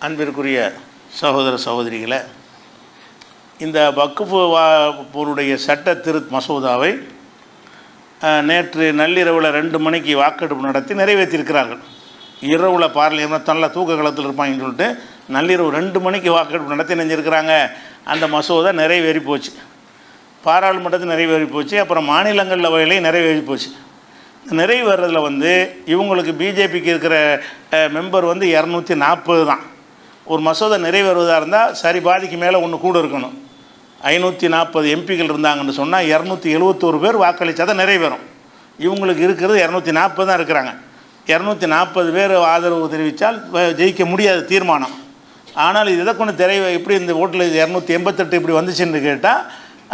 அன்பிற்குரிய சகோதர சகோதரிகளை, இந்த வக்ஃபுடைய சட்ட மசோதாவை நேற்று நள்ளிரவில் 2 மணிக்கு வாக்கெடுப்பு நடத்தி நிறைவேற்றியிருக்கிறார்கள். இரவில் பார்லிமெண்ட் நல்ல தூக்க காலத்தில் இருப்பாங்கன்னு சொல்லிட்டு நள்ளிரவு 2 மணிக்கு வாக்கெடுப்பு நடத்தி நினைஞ்சிருக்கிறாங்க. அந்த மசோதா நிறைவேறி போச்சு, பாராளுமன்றத்தில் நிறைவேறி போச்சு, அப்புறம் மாநிலங்களில் வகையிலையும் நிறைவேறி போச்சு. நிறைவேறதில் இவங்களுக்கு பிஜேபிக்கு இருக்கிற மெம்பர் 240 தான். ஒரு மசோதா நிறைவேறுவதாக இருந்தால் சரி பாதிக்கு மேலே ஒன்று கூட இருக்கணும். 540 எம்பிக்கள் இருந்தாங்கன்னு சொன்னால் 271 பேர் வாக்களித்தா தான் நிறைவேறும். இவங்களுக்கு இருக்கிறது 240 தான் இருக்கிறாங்க. 240 பேர் ஆதரவு தெரிவித்தால் ஜெயிக்க முடியாது தீர்மானம். ஆனால் இது எதை கொண்டு எப்படி இந்த ஓட்டில் 288 இப்படி வந்துச்சுன்னு கேட்டால்,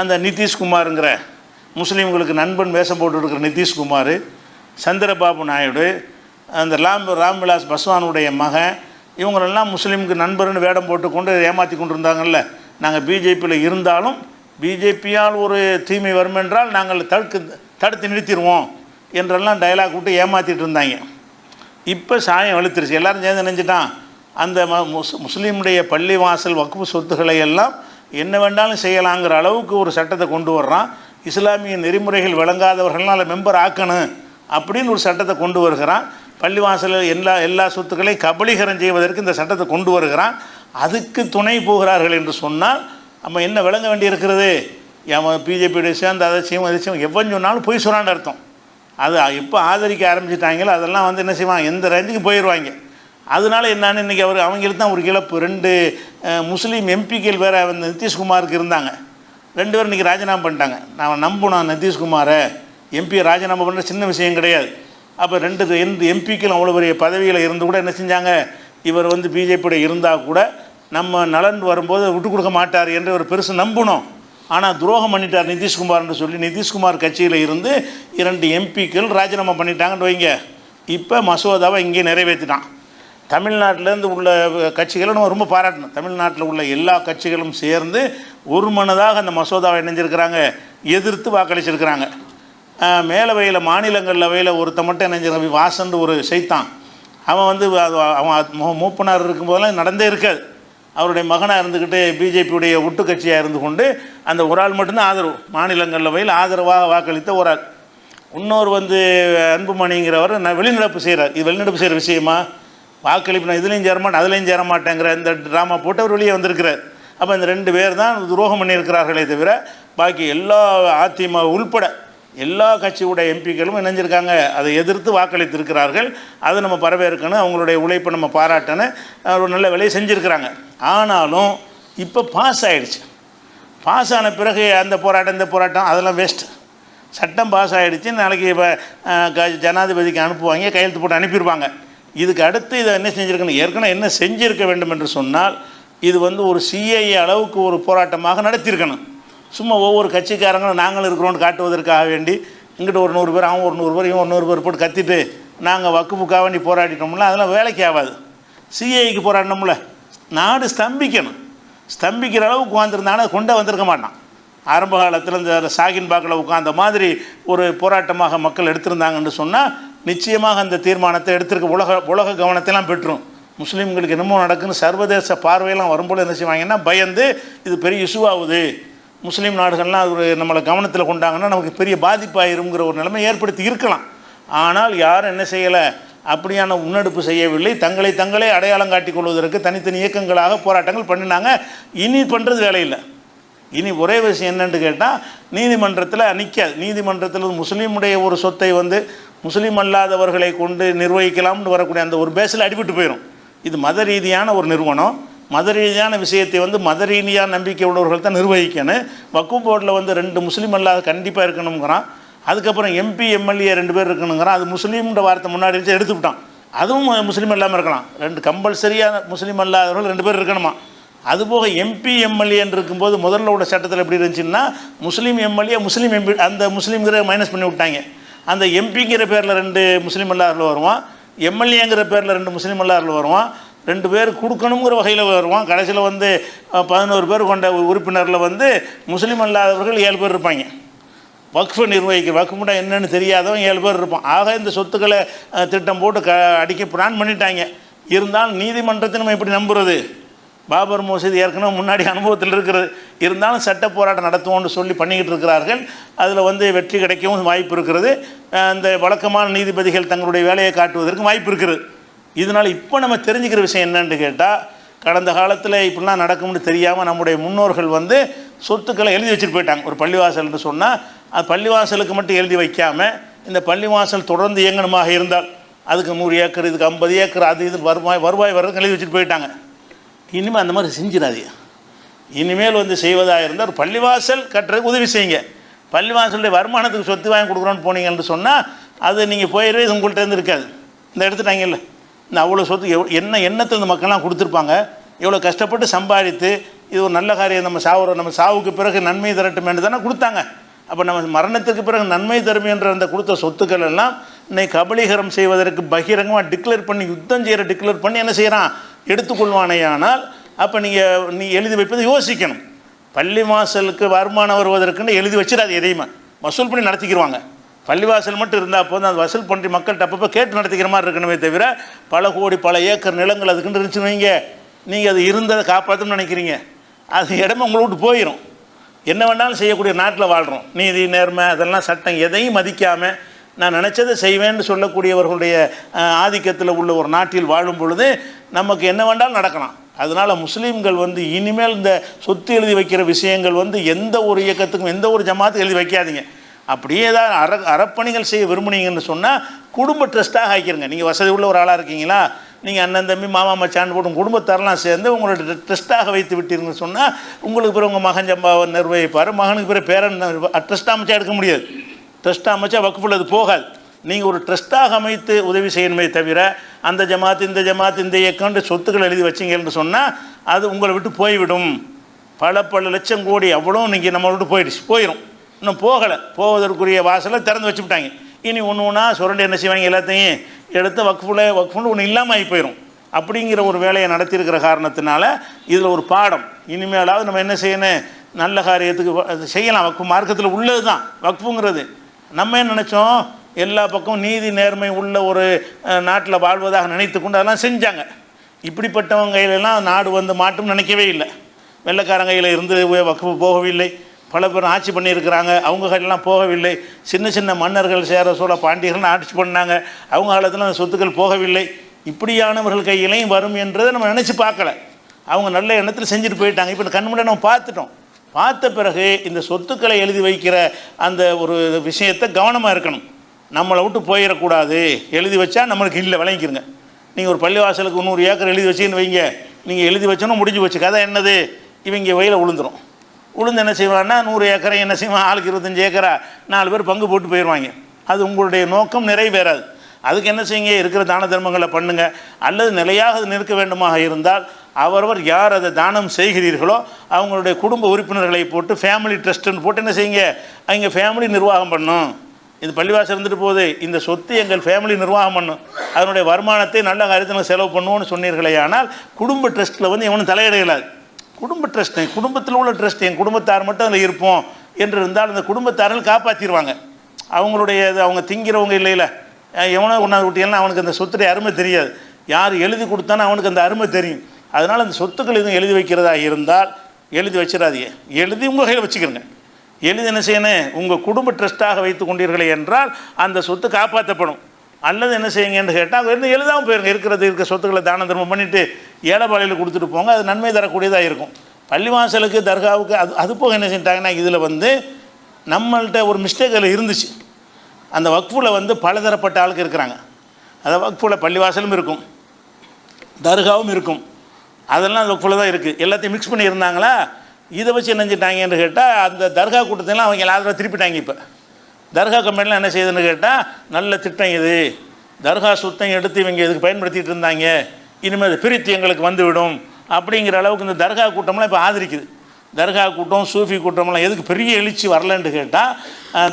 அந்த நிதிஷ்குமாருங்கிற முஸ்லீம்களுக்கு நண்பன் வேஷம் போட்டுருக்கிற நிதிஷ்குமார், சந்திரபாபு நாயுடு, அந்த ராம்விலாஸ் பாஸ்வானுடைய மகன், இவங்களெல்லாம் முஸ்லீமுக்கு நண்பர்னு வேடம் போட்டுக்கொண்டு ஏமாற்றி கொண்டு இருந்தாங்கல்ல. நாங்கள் பிஜேபியில் இருந்தாலும் பிஜேபியால் ஒரு தீமை வரும் என்றால் நாங்கள் தடுத்து நிறுத்திடுவோம் என்றெல்லாம் டைலாக் விட்டு ஏமாற்றிட்டு இருந்தாங்க. இப்போ சாயம் வலுத்துருச்சு, எல்லோரும் சேர்ந்து நினைஞ்சிட்டான். அந்த முஸ்லீமுடைய பள்ளி வாசல் வக்ஃபு சொத்துக்களை எல்லாம் என்ன வேண்டாலும் செய்யலாங்கிற அளவுக்கு ஒரு சட்டத்தை கொண்டு வர்றான். இஸ்லாமிய நெறிமுறைகள் விளங்காதவர்களால் மெம்பர் ஆக்கணும் அப்படின்னு ஒரு சட்டத்தை கொண்டு வருகிறான். பள்ளிவாசலில் எல்லா சொத்துக்களையும் கபலீகரம் செய்வதற்கு இந்த சட்டத்தை கொண்டு வருகிறான். அதுக்கு துணை போகிறார்கள் என்று சொன்னால் நம்ம என்ன விளங்க வேண்டியிருக்கிறது? பிஜேபியுடைய சேர்ந்து அதை செய்வோம் எவ்வளோ சொன்னாலும் பொய் சொன்னான்னு அர்த்தம். அது எப்போ ஆதரிக்க ஆரம்பிச்சிட்டாங்களோ அதெல்லாம் என்ன செய்வாங்க, எந்த ரேஞ்சுக்கு போயிடுவாங்க. அதனால என்னன்னு இன்றைக்கி அவங்களுக்கு தான் ஒரு இழப்பு. 2 முஸ்லீம் எம்பிக்கள் வேறு நிதிஷ்குமாருக்கு இருந்தாங்க. 2 பேரும் இன்றைக்கி ராஜினாமா பண்ணிட்டாங்க. நான் நம்பணும் நிதிஷ்குமாரை எம்பியை ராஜினாமா பண்ணுற சின்ன விஷயம் கிடையாது. அப்போ 2 எம்பிக்கள் அவ்வளோ பெரிய பதவியில் இருந்து கூட என்ன செஞ்சாங்க, இவர் பிஜேபியோட இருந்தால் கூட நம்ம நலன் வரும்போது விட்டு கொடுக்க மாட்டார் என்று ஒரு பெருசு நம்பணும். ஆனால் துரோகம் பண்ணிட்டார் நிதிஷ்குமார்னு சொல்லி நிதிஷ்குமார் கட்சியில் இருந்து 2 எம்பிக்கள் ராஜினாமா பண்ணிட்டாங்கன்னு வைங்க. இப்போ மசோதாவை இங்கே நிறைவேற்றிட்டான். தமிழ்நாட்டிலேருந்து உள்ள கட்சிகளை நம்ம ரொம்ப பாராட்டணும். தமிழ்நாட்டில் உள்ள எல்லா கட்சிகளும் சேர்ந்து ஒரு மனதாக அந்த மசோதாவை இணைஞ்சிருக்கிறாங்க, எதிர்த்து வாக்களிச்சிருக்கிறாங்க. மேலவையில் மாநிலங்களவையில் ஒருத்த மட்டும் இணைஞ்சிருக்க வாசன் ஒரு செய்தான். அவன் அவன் மூப்பனார் இருக்கும்போதெல்லாம் நடந்தே இருக்காது. அவருடைய மகனாக இருந்துக்கிட்டு பிஜேபியுடைய ஒட்டு கட்சியாக இருந்து கொண்டு அந்த ஒரு ஆள் மட்டும்தான் ஆதரவு, மாநிலங்களவையில் ஆதரவாக வாக்களித்த ஒரு ஆள். இன்னொரு அன்புமணிங்கிறவர் வெளிநடப்பு செய்கிறார். இது வெளிநடப்பு செய்கிற விஷயமா? வாக்களிப்பு நான் இதுலேயும் சேரமாட்டேன் அதுலேயும் சேரமாட்டேங்கிற இந்த ட்ராமா போட்டு அவர் வெளியே வந்திருக்கிறார். அப்போ இந்த 2 பேர் தான் துரோகம் பண்ணியிருக்கிறார்களே தவிர பாக்கி எல்லா அதிமுக உள்பட எல்லா கட்சியுடைய எம்பிக்களும் இணைஞ்சிருக்காங்க, அதை எதிர்த்து வாக்களித்திருக்கிறார்கள். அதை நம்ம வரவேற்கணும், அவங்களுடைய உழைப்பை நம்ம பாராட்டணும். ஒரு நல்ல வேலையை செஞ்சுருக்கிறாங்க. ஆனாலும் இப்போ பாஸ் ஆகிடுச்சு. பாஸ் ஆன பிறகு அந்த போராட்டம் இந்த போராட்டம் அதெல்லாம் வேஸ்ட்டு. சட்டம் பாஸ் ஆகிடுச்சு. நாளைக்கு இப்போ ஜனாதிபதிக்கு அனுப்புவாங்க, கையெழுத்து போட்டு அனுப்பிடுவாங்க. இதுக்கு அடுத்து இதை என்ன செஞ்சுருக்கணும், ஏற்கனவே என்ன செஞ்சுருக்க வேண்டும் என்று சொன்னால் இது ஒரு சிஐஏ அளவுக்கு ஒரு போராட்டமாக நடத்தியிருக்கணும். சும்மா ஒவ்வொரு கட்சிக்காரங்களும் நாங்களும் இருக்கிறோன்னு காட்டுவதற்காக வேண்டி இங்கிட்ட ஒரு 100 பேர், அவன் ஒரு 100 பேர், இவன் 100 பேர் போட்டு கத்திட்டு நாங்கள் வக்குப்புக்காக வேண்டி போராடிட்டோம்ல, அதெல்லாம் வேலைக்கு ஆகாது. சிஐக்கு போராடினோம்ல, நாடு ஸ்தம்பிக்கணும். ஸ்தம்பிக்கிற அளவுக்கு உட்காந்துருந்தாங்கன்னா கொண்டே வந்திருக்க மாட்டான். ஆரம்ப காலத்தில் இந்த சாகின் பாக்கில் உட்காந்த மாதிரி ஒரு போராட்டமாக மக்கள் எடுத்திருந்தாங்கன்னு சொன்னால் நிச்சயமாக அந்த தீர்மானத்தை எடுத்திருக்க உலக கவனத்தைலாம் பெற்றும். முஸ்லீம்களுக்கு என்னமோ நடக்குன்னு சர்வதேச பார்வையெல்லாம் வரும்போது என்ன செய்வாங்கன்னா பயந்து இது பெரிய இஷ்யூ ஆகுது, முஸ்லீம் நாடுகள்லாம் அது நம்மளை கவனத்தில் கொண்டாங்கன்னா நமக்கு பெரிய பாதிப்பாயிருங்கிற ஒரு நிலைமை ஏற்படுத்தி இருக்கலாம். ஆனால் யாரும் என்ன செய்யலை, அப்படியான முன்னெடுப்பு செய்யவில்லை. தங்களே அடையாளம் காட்டிக் கொள்வதற்கு தனித்தனி இயக்கங்களாக போராட்டங்கள் பண்ணினாங்க. இனி பண்ணுறது வேலையில்லை. இனி ஒரே விஷயம் என்னென்னு கேட்டால், நீதிமன்றத்தில் நிற்காது. நீதிமன்றத்தில் முஸ்லீமுடைய ஒரு சொத்தை முஸ்லீம் அல்லாதவர்களை கொண்டு நிர்வகிக்கலாம்னு வரக்கூடிய அந்த ஒரு பேஸில் அடிபட்டு போயிடும். இது மத ரீதியான ஒரு நிறுவனம், மத ரீதியான விஷயத்தை மத ரீதியான நம்பிக்கை உள்ளவர்கள் தான் நிர்வகிக்கணும். வக்ஃப் போர்டில் 2 முஸ்லீம் அல்லாத கண்டிப்பாக இருக்கணுங்கிறான். அதுக்கப்புறம் எம்பி எம்எல்ஏ 2 பேர் இருக்கணுங்கிறான். அது முஸ்லீம்ன்ற வார்த்தை முன்னாடி வச்சு எடுத்துக்கிட்டான். அதுவும் முஸ்லீம் இல்லாமல் இருக்கலாம். 2 கம்பல்சரியாக முஸ்லீம் அல்லாதவர்கள் 2 பேர் இருக்கணுமா. அதுபோக எம்பி எம்எல்ஏன்னு இருக்கும்போது முதல்ல உள்ள சட்டத்தில் எப்படி இருந்துச்சுன்னா முஸ்லீம் எம்எல்ஏ முஸ்லீம் எம்பி அந்த முஸ்லீம்கிற மைனஸ் பண்ணி விட்டாங்க. அந்த எம்பிங்கிற பேரில் 2 முஸ்லீம் அல்லாதவர்கள் வருவான், எம்எல்ஏங்கிற பேரில் 2 முஸ்லீம் அல்லாதவர்கள் வருவான். 2 பேர் கொடுக்கணுங்கிற வகையில் வருவான். கடைசியில் 11 பேர் கொண்ட உறுப்பினரில் முஸ்லீம் அல்லாதவர்கள் 7 பேர் இருப்பாங்க. வக்ஃபை நிர்வகிக்க வக்ஃபுனா என்னென்னு தெரியாதவன் 7 பேர் இருப்பான். ஆக இந்த சொத்துக்களை திட்டம் போட்டு அடிக்க பிளான் பண்ணிட்டாங்க. இருந்தாலும் நீதிமன்றத்தை நம்ம எப்படி நம்புறது? பாபர் மசூதி ஏற்கனவே முன்னாடி அனுபவத்தில் இருக்கிறது. இருந்தாலும் சட்ட போராட்டம் நடத்துவோம்னு சொல்லி பண்ணிக்கிட்டு இருக்கிறார்கள். அதில் வந்து வெற்றி கிடைக்கவும் வாய்ப்பு இருக்கிறது. அந்த வழக்கமான நீதிபதிகள் தங்களுடைய வேலையை காட்டுவதற்கு வாய்ப்பு இருக்குது. இதனால் இப்போ நம்ம தெரிஞ்சுக்கிற விஷயம் என்னன்னு கேட்டால், கடந்த காலத்தில் இப்படிலாம் நடக்கும்னு தெரியாமல் நம்முடைய முன்னோர்கள் வந்து சொத்துக்களை எழுதி வச்சுட்டு போயிட்டாங்க. ஒரு பள்ளிவாசல்னு சொன்னால் அது பள்ளிவாசலுக்கு மட்டும் எழுதி வைக்காமல், இந்த பள்ளிவாசல் தொடர்ந்து இயங்கணுமாக இருந்தால் அதுக்கு 100 ஏக்கர், இதுக்கு 50 ஏக்கர், அது இது வருவாய் வர்றதுக்கு எழுதி வச்சுட்டு போயிட்டாங்க. இனிமேல் அந்த மாதிரி செஞ்சிடாதீங்க. இனிமேல் வந்து செய்வதாக இருந்தால் ஒரு பள்ளிவாசல் கட்டுறதுக்கு உதவி செய்யுங்க. பள்ளிவாசலுடைய வருமானத்துக்கு சொத்து வாங்கி கொடுக்குறோன்னு போனீங்கன்னு சொன்னால் அது நீங்கள் போயிடவே உங்கள்கிட்ட இருந்து இருக்காது. இந்த எடுத்துட்டாங்கல்ல, இந்த அவ்வளோ சொத்து என்ன எண்ணத்தில் இந்த மக்கள்லாம் கொடுத்துருப்பாங்க. எவ்வளோ கஷ்டப்பட்டு சம்பாதித்து இது ஒரு நல்ல காரியம், நம்ம சாவுக்கு பிறகு நன்மை தரட்டும் என்று தானே கொடுத்தாங்க. அப்போ நம்ம மரணத்துக்கு பிறகு நன்மை தரும் என்ற அந்த கொடுத்த சொத்துக்கள் எல்லாம் இன்னைக்கு கபலீகரம் செய்வதற்கு பகிரங்கமாக டிக்ளேர் பண்ணி, யுத்தம் செய்கிற டிக்ளேர் பண்ணி என்ன செய்கிறான், எடுத்துக்கொள்வானேயானால் அப்போ நீ எழுதி வைப்பதை யோசிக்கணும். பள்ளிவாசலுக்கு வருமானம் வருவதற்குன்னு எழுதி வச்சிடாது. எதையுமே வசூல் பண்ணி நடத்திக்கிடுவாங்க. பள்ளிவாசல் மட்டும் இருந்தால் போதும், அது வசூல் பண்ணி மக்கள்கிட்ட அப்பப்போ கேட்டு நடத்திக்கிற மாதிரி இருக்கணுமே தவிர பல கோடி பல ஏக்கர் நிலங்கள் அதுக்குன்னு இருந்துச்சுன்னு வைங்க, நீங்கள் அது இருந்ததை காப்பாற்றணும்னு நினைக்கிறீங்க, அது இடமே உங்களை விட்டு போயிடும். என்ன வேணாலும் செய்யக்கூடிய நாட்டில் வாழ்கிறோம். நீதி நேர்மை அதெல்லாம் சட்டம் எதையும் மதிக்காமல் நான் நினச்சதை செய்வேன்னு சொல்லக்கூடியவர்களுடைய ஆதிக்கத்தில் உள்ள ஒரு நாட்டில் வாழும் பொழுது நமக்கு என்ன வேண்டாலும் நடக்கலாம். அதனால் முஸ்லீம்கள் வந்து இனிமேல் இந்த சொத்து எழுதி வைக்கிற விஷயங்கள் வந்து எந்த ஒரு இயக்கத்துக்கும் எந்த ஒரு ஜமாத்துக்கும் எழுதி வைக்காதீங்க. அப்படியே ஏதாவது அறப்பணிகள் செய்ய விரும்புனீங்கன்னு சொன்னால் குடும்ப ட்ரஸ்ட்டாக ஆக்கிருங்க. நீங்கள் வசதி உள்ள ஒரு ஆளாக இருக்கீங்களா, நீங்கள் அண்ணன் தம்பி மாமா மச்சான் போட்டு குடும்பத்தாரெலாம் சேர்ந்து உங்களோட ட்ரஸ்ட்டாக வைத்து விட்டீங்கன்னு சொன்னால் உங்களுக்கு பிறகு உங்கள் மகன் ஜம்பாவை நிர்வகிப்பார், மகனுக்கு பிறகு பேரன் ட்ரஸ்ட்டாக அமைச்சா எடுக்க முடியாது. ட்ரஸ்ட்டாக அமைச்சா வக்குஃபுல் அது போகாது. நீங்கள் ஒரு ட்ரஸ்ட்டாக அமைத்து உதவி செய்யணுமே தவிர அந்த ஜமாத்து இந்த ஜமாத்து இந்த இயக்கம்ன்ற சொத்துக்கள் எழுதி வச்சிங்கன்னு சொன்னால் அது உங்களை விட்டு போய்விடும். பல லட்சம் கோடி அவ்வளோ நீங்கள் நம்மளை விட்டு போயிடும். இன்னும் போவதற்குரிய வாசலை திறந்து வச்சு விட்டாங்க. இனி ஒன்று ஒன்றா சுரண்டி என்ன செய்வாங்க, எல்லாத்தையும் எடுத்து வக்குஃபுல் ஒன்று இல்லாமல் ஆகி போயிடும். அப்படிங்கிற ஒரு வேலையை நடத்தியிருக்கிற காரணத்தினால இதில் ஒரு பாடம். இனிமேலாவது நம்ம என்ன செய்யணும், நல்ல காரியத்துக்கு செய்யலாம். வக்ஃபு மார்க்கத்தில் உள்ளது தான் வக்ஃபுங்கிறது. நம்ம என்ன நினச்சோம், எல்லா பக்கமும் நீதி நேர்மை உள்ள ஒரு நாட்டில் வாழ்வதாக நினைத்து கொண்டு அதெல்லாம் செஞ்சாங்க. இப்படிப்பட்டவங்க கையிலெல்லாம் நாடு வந்து மாட்டும் நினைக்கவே இல்லை. வெள்ளைக்காரன் கையில் இருந்து வக்ஃபு போகவில்லை. பல பேர் ஆட்சி பண்ணியிருக்கிறாங்க, அவங்க கையிலெலாம் போகவில்லை. சின்ன மன்னர்கள் சேர சோழ பாண்டியர்கள் ஆட்சி பண்ணாங்க, அவங்க காலத்தில் அந்த சொத்துக்கள் போகவில்லை. இப்படியானவர்கள் கையிலையும் வரும் என்றதை நம்ம நினச்சி பார்க்கல. அவங்க நல்ல எண்ணத்தில் செஞ்சுட்டு போயிட்டாங்க. இப்போ கண் முன்னாடி நம்ம பார்த்துட்டோம். பார்த்த பிறகு இந்த சொத்துக்களை எழுதி வைக்கிற அந்த ஒரு விஷயத்தை கவனமாக இருக்கணும். நம்மளை விட்டு போயிடக்கூடாது. எழுதி வச்சா நம்மளுக்கு இல்லை, விளங்கிக்கிறங்க. நீங்கள் ஒரு பள்ளிவாசலுக்கு 100 ஏக்கர் எழுதி வச்சுன்னு வைங்க, நீங்கள் எழுதி வச்சோன்னா முடிஞ்சு வச்சு கதை என்னது, இவங்க வயலில் விழுந்துடும். உளுந்து என்ன செய்வான்னா 100 ஏக்கரை என்ன செய்வான், ஆளுக்கு 25 ஏக்கரா 4 பேர் பங்கு போட்டு போயிடுவாங்க. அது உங்களுடைய நோக்கம் நிறைவேறாது. அதுக்கு என்ன செய்யுங்க, இருக்கிற தான தர்மங்களை பண்ணுங்கள். அல்லது நிலையாக நிற்க வேண்டுமாக இருந்தால் அவரவர் யார் அதை தானம் செய்கிறீர்களோ அவங்களுடைய குடும்ப உறுப்பினர்களை போட்டு ஃபேமிலி ட்ரஸ்ட்டுன்னு போட்டு என்ன செய்யுங்க, அவங்க ஃபேமிலி நிர்வாகம் பண்ணும். இது பள்ளிவாசல் இருந்துட்டு போகுது, இந்த சொத்து எங்கள் ஃபேமிலி நிர்வாகம் பண்ணும், அதனுடைய வருமானத்தை நல்ல காரியத்தில் செலவு பண்ணுவோன்னு சொன்னீர்களே. ஆனால் குடும்ப ட்ரஸ்ட்டில் வந்து எவனும் தலையிடலாது. குடும்ப ட்ரஸ்ட், குடும்பத்தில் உள்ள ட்ரஸ்ட், என் குடும்பத்தார் மட்டும் அதில் இருப்போம் என்று இருந்தால் அந்த குடும்பத்தார்கள் காப்பாற்றிடுவாங்க. அவங்களுடைய அவங்க திங்கிறவங்க இல்லைல்ல, எவனோ ஒன்றாவது விட்டியெல்லாம் அவனுக்கு அந்த சொத்துடைய அருமை தெரியாது. யார் எழுதி கொடுத்தானோ அவனுக்கு அந்த அருமை தெரியும். அதனால் அந்த சொத்துக்கள் எதுவும் எழுதி வைக்கிறதா இருந்தால் எழுதி வச்சிடாதீங்க. எழுதி உங்கள் கையில் வச்சுக்கிறங்க. எழுதி என்ன செய்யணும், உங்கள் குடும்ப ட்ரஸ்ட்டாக வைத்து கொண்டீர்களே என்றால் அந்த சொத்து காப்பாற்றப்படும். அல்லது என்ன செய்யுங்கன்னு கேட்டால் அது எழுதாமல் போயிருங்க. இருக்க சொத்துக்களை தான தர்மம் பண்ணிவிட்டு ஏழைப்பாளையில் கொடுத்துட்டு போங்க, அது நன்மை தரக்கூடியதாக இருக்கும். பள்ளிவாசலுக்கு தர்காவுக்கு அது போக என்ன செஞ்சிட்டாங்கன்னா, இதில் வந்து நம்மள்கிட்ட ஒரு மிஸ்டேக் அதில் இருந்துச்சு. அந்த வக்ஃபில் வந்து பலதரப்பட்ட ஆளுக்கு இருக்கிறாங்க. அதை வக்ஃபில் பள்ளிவாசலும் இருக்கும், தர்காவும் இருக்கும், அதெல்லாம் அந்த வக்ஃபில் தான் இருக்குது. எல்லாத்தையும் மிக்ஸ் பண்ணி இருந்தாங்களா, இதை வச்சு என்ன செஞ்சிட்டாங்கன்னு கேட்டால் அந்த தர்கா கூட்டத்தெல்லாம் அவங்க எல்லாரும் திருப்பிட்டாங்க. இப்போ தர்கா கம்பெனிலாம் என்ன செய்யுதுன்னு கேட்டால், நல்ல திட்டம் இது, தர்கா சுத்தம் எடுத்து இவங்க இதுக்கு பயன்படுத்திகிட்டு இருந்தாங்க, இனிமேல் அது பிரித்து எங்களுக்கு வந்துவிடும் அப்படிங்கிற அளவுக்கு இந்த தர்கா கூட்டம்லாம் இப்போ ஆதரிக்குது. தர்கா கூட்டம் சூஃபி கூட்டம்லாம் எதுக்கு பெரிய எழுச்சி வரலன்னு கேட்டால்,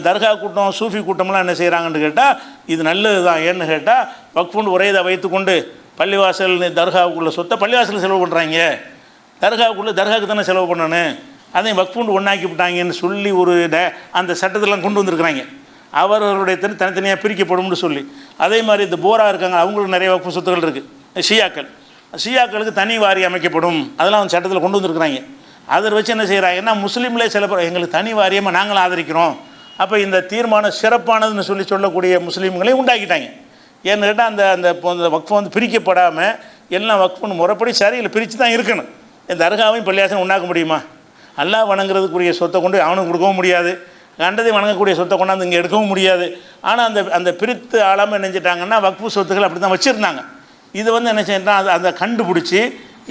தர்கா கூட்டம் சூஃபி கூட்டம்லாம் என்ன செய்கிறாங்கன்னு கேட்டால் இது நல்லது தான். ஏன்னு கேட்டால் வக்ஃபுன்னு ஒரே இதை வைத்துக்கொண்டு பள்ளிவாசல் தர்காவுக்குள்ள சொத்தை பள்ளிவாசலில் செலவு பண்ணுறாங்க, தர்காவுக்கு தானே செலவு பண்ணணும், அதையும் வக்ஃபுண்டு ஒன்றாக்கி விட்டாங்கன்னு சொல்லி ஒரு அந்த சட்டத்தெல்லாம் கொண்டு வந்திருக்கிறாங்க. அவர்களுடைய தனித்தனியாக பிரிக்கப்படும்னு சொல்லி. அதே மாதிரி இந்த போரா இருக்காங்க, அவங்களுக்கு நிறைய வக்ஃபு சொத்துக்கள் இருக்குது. ஷியாக்களுக்கு தனி வாரி அமைக்கப்படும், அதெல்லாம் அந்த சட்டத்தில் கொண்டு வந்திருக்கிறாங்க. அதை வச்சு என்ன செய்கிறாங்கன்னா, முஸ்லீம்லே சில பேர் எங்களுக்கு தனி வாரியமாக நாங்களும் ஆதரிக்கிறோம், அப்போ இந்த தீர்மானம் சிறப்பானதுன்னு சொல்லக்கூடிய முஸ்லீம்களையும் உண்டாக்கிட்டாங்க. ஏன்னு கேட்டால் அந்த வக்ஃபை வந்து பிரிக்கப்படாமல் எல்லாம் வக்ஃபுன்னு முறைப்படி சரியில் பிரித்து தான் இருக்கணும். இந்த தர்காவையும் பள்ளியாசனம் உண்டாக்க முடியுமா? அல்லாஹ் வணங்குறதுக்குரிய சொத்தை கொண்டு அவனுக்கு கொடுக்கவும் முடியாது, கண்டதை வணங்கக்கூடிய சொத்தை கொண்டாந்து இங்கே எடுக்கவும் முடியாது. ஆனால் அந்த பிரித்து ஆளாமல் நினைச்சிட்டாங்கன்னா வக்ஃபு சொத்துக்கள் அப்படி தான் வச்சுருந்தாங்க. இது வந்து என்ன செய்யணும், அதை கண்டுபிடிச்சி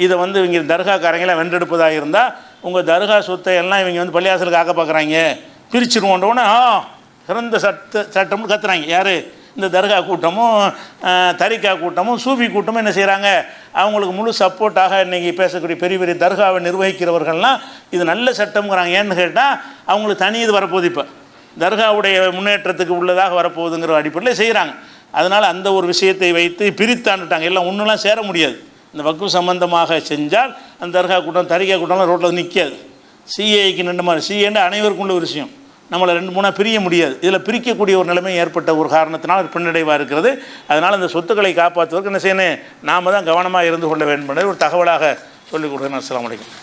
இதை வந்து இவங்க தர்காக்காரங்களாம் வென்றெடுப்பதாக இருந்தால் உங்கள் தர்கா சொத்தை எல்லாம் இவங்க வந்து பள்ளியாசலுக்கு ஆக்க பார்க்குறாங்க, பிரிச்சுருவோன்றோன்னே சிறந்த சட்டம்னு கத்துறாங்க. யார்? இந்த தர்கா கூட்டமும் தரிகா கூட்டமும் சூஃபி கூட்டமும் என்ன செய்கிறாங்க, அவங்களுக்கு முழு சப்போர்ட்டாக இன்றைக்கி பேசக்கூடிய பெரிய பெரிய தர்காவை நிர்வகிக்கிறவர்கள்லாம் இது நல்ல சட்டம்ங்கிறாங்க. ஏன்னு கேட்டால் அவங்களுக்கு தனி இது வரப்போகுது, இப்போ தர்காவுடைய முன்னேற்றத்துக்கு உள்ளதாக வரப்போகுதுங்கிற அடிப்படையில் செய்கிறாங்க. அதனால் அந்த ஒரு விஷயத்தை வைத்து பிரித்தாண்டுட்டாங்க. எல்லாம் ஒன்றுலாம் சேர முடியாது. இந்த வக்ஃபு சம்பந்தமாக செஞ்சால் அந்த தர்கா கூட்டம் தரிகா கூட்டம்லாம் ரோட்டில் நிற்காது. சிஏக்கு நின்ற மாதிரி சிஏன்னு அனைவருக்கும் உள்ள விஷயம், நம்மளை 2-3 பிரிய முடியாது. இதில் பிரிக்கக்கூடிய ஒரு நிலைமை ஏற்பட்ட ஒரு காரணத்தினால் பின்னடைவாக இருக்கிறது. அதனால் அந்த சொத்துக்களை காப்பாற்றுவதற்கு என்ன செய்யணும், நாம் தான் கவனமாக இருந்து கொள்ள வேண்டும் என்பதை ஒரு தகவலாக சொல்லிக் கொடுக்குறேன். அஸ்ஸலாமு அலைக்கும்.